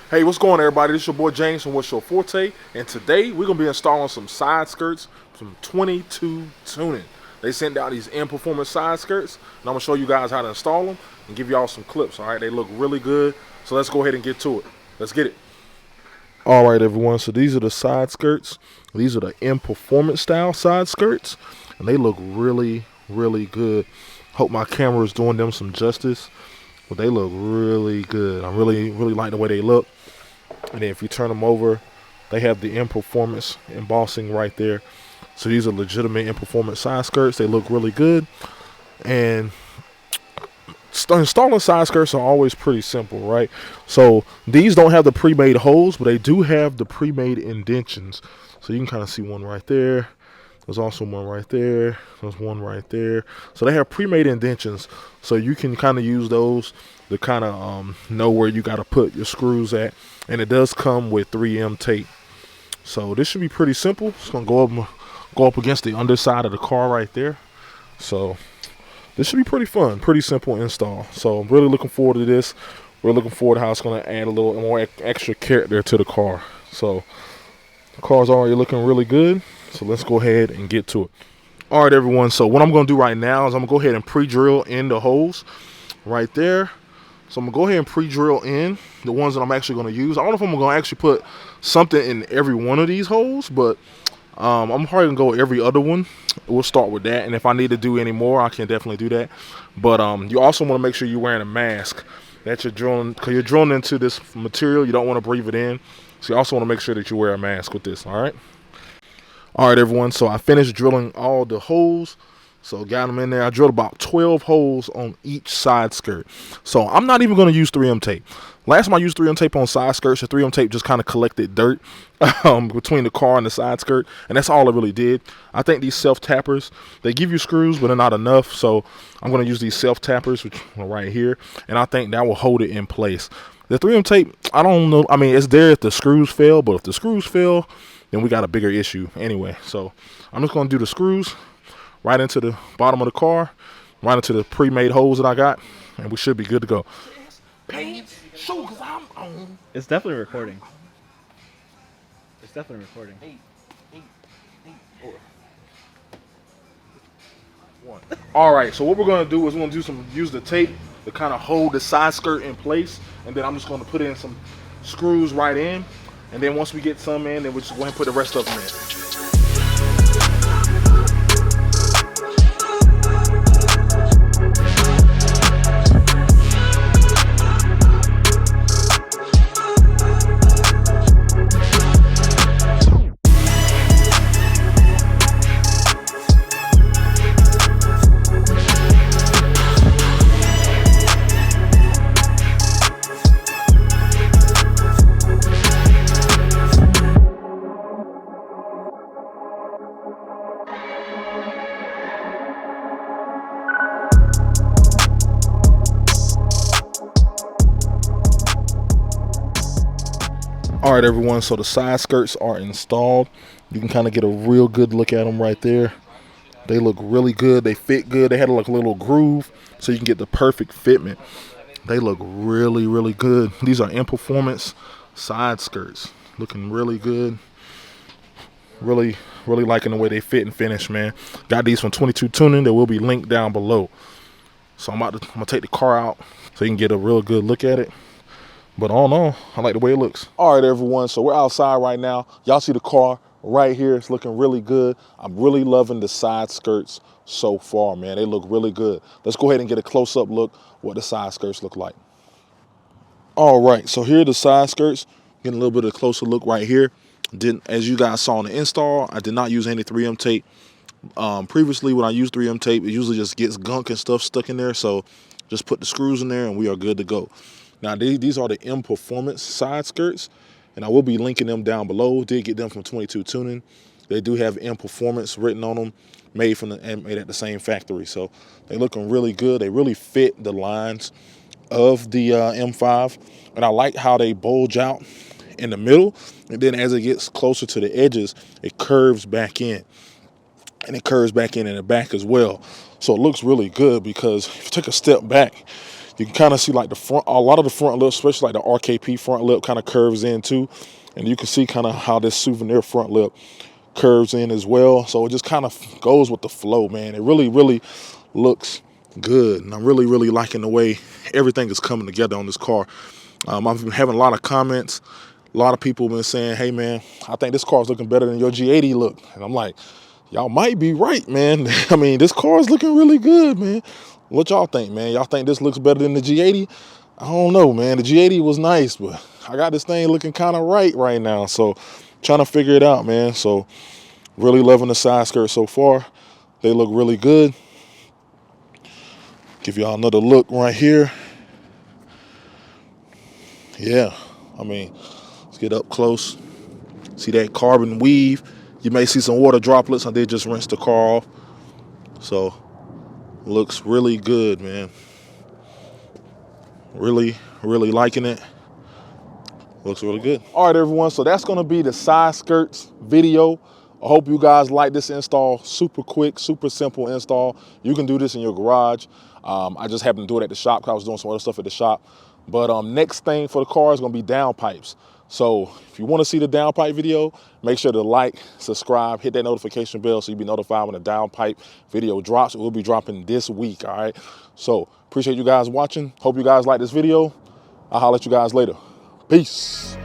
Hey, what's going on, everybody? This is your boy James from What's Your Forte, and today we're gonna be installing some side skirts from 22 Tuning. They sent out these MPerformance side skirts, and I'm gonna show you guys how to install them and give y'all some clips. All right, they look really good, so let's go ahead and get to it. Let's get it. All right, everyone. So these are the side skirts. These are the MPerformance style side skirts, and they look really, really good. Hope my camera is doing them some justice, but they look really good. I really like the way they look. And then if you turn them over, they have the MPerformance embossing right there. So these are legitimate MPerformance side skirts. They look really good. And installing side skirts are always pretty simple, right? So these don't have the pre-made holes, but they do have the pre-made indentions. So you can kind of see one right there. There's also one right there. There's one right there. So they have pre-made indentions. So you can kind of use those to kind of know where you got to put your screws at. And it does come with 3M tape. So this should be pretty simple. It's going to go up against the underside of the car right there. So this should be pretty fun. Pretty simple install. So I'm really looking forward to this. We're looking forward to how it's going to add a little more extra character to the car. So the car's already looking really good. So let's go ahead and get to it. All right, everyone. So what I'm going to do right now is I'm going to go ahead and pre-drill in the holes right there. So I'm going to go ahead and pre-drill in the ones that I'm actually going to use. I don't know if I'm going to actually put something in every one of these holes, but I'm probably going to go every other one. We'll start with that. And if I need to do any more, I can definitely do that. But you also want to make sure you're wearing a mask that you're drilling, because you're drilling into this material. You don't want to breathe it in. So you also want to make sure that you wear a mask with this, all right? All right, everyone, so I finished drilling all the holes. So got them in there. I drilled about 12 holes on each side skirt. So I'm not even going to use 3M tape. Last time I used 3M tape on side skirts, the 3M tape just kind of collected dirt between the car and the side skirt, and that's all it really did. I think these self-tappers, they give you screws, but they're not enough, so I'm going to use these self-tappers, which are right here, and I think that will hold it in place. The 3M tape, I don't know. I mean, it's there if the screws fail, but if the screws fail, then we got a bigger issue anyway. So I'm just going to do the screws right into the bottom of the car, right into the pre-made holes that I got, and we should be good to go. It's definitely recording. It's definitely recording. All right, so what we're going to do is we're going to use the tape to kind of hold the side skirt in place, and then I'm just going to put in some screws right in, and then once we get some in, then we're just going to put the rest of them in. All right, everyone, so the side skirts are installed. You can kind of get a real good look at them right there. They look really good. They fit good. They had like a little groove, so you can get the perfect fitment. They look really, really good. These are MPerformance side skirts. Looking really good. Really liking the way they fit and finish, man. Got these from 22 Tuning. They will be linked down below. So I'm going to take the car out so you can get a real good look at it. But all in all, I like the way it looks. All right, everyone, so we're outside right now. Y'all see the car right here. It's looking really good. I'm really loving the side skirts so far, man. They look really good. Let's go ahead and get a close-up look what the side skirts look like. All right, so here are the side skirts. Getting a little bit of a closer look right here. As you guys saw in the install, I did not use any 3M tape. Previously, when I use 3M tape, it usually just gets gunk and stuff stuck in there. So just put the screws in there and we are good to go. Now, these are the MPerformance side skirts, and I will be linking them down below. Did get them from 22 Tuning. They do have MPerformance written on them, made at the same factory. So they're looking really good. They really fit the lines of the M5, and I like how they bulge out in the middle, and then as it gets closer to the edges, it curves back in. And it curves back in the back as well. So it looks really good because if you take a step back, You can kind of see like the front, a lot of the front lip, especially like the RKP front lip kind of curves in too. And you can see kind of how this Souvenir front lip curves in as well. So it just kind of goes with the flow, man. It really, really looks good. And I'm really, really liking the way everything is coming together on this car. I've been having a lot of comments. A lot of people have been saying, hey, man, I think this car is looking better than your G80 look. And I'm like, y'all might be right, man. I mean, this car is looking really good, man. What y'all think, man? Y'all think this looks better than the G80? I don't know, man. The G80 was nice, but I got this thing looking kind of right now. So trying to figure it out, man. So really loving the side skirts so far. They look really good. Give y'all another look right here. Yeah, I mean, let's get up close. See that carbon weave? You may see some water droplets. I did just rinse the car off. So looks really good, man. Really, really liking it. Looks really good. All right, everyone. So that's going to be the side skirts video. I hope you guys like this install. Super quick, super simple install. You can do this in your garage. I just happened to do it at the shop because I was doing some other stuff at the shop. But next thing for the car is going to be downpipes. So if you want to see the downpipe video, make sure to like, subscribe, hit that notification bell so you'll be notified when the downpipe video drops. It will be dropping this week, all right? So appreciate you guys watching. Hope you guys like this video. I'll holler at you guys later. Peace.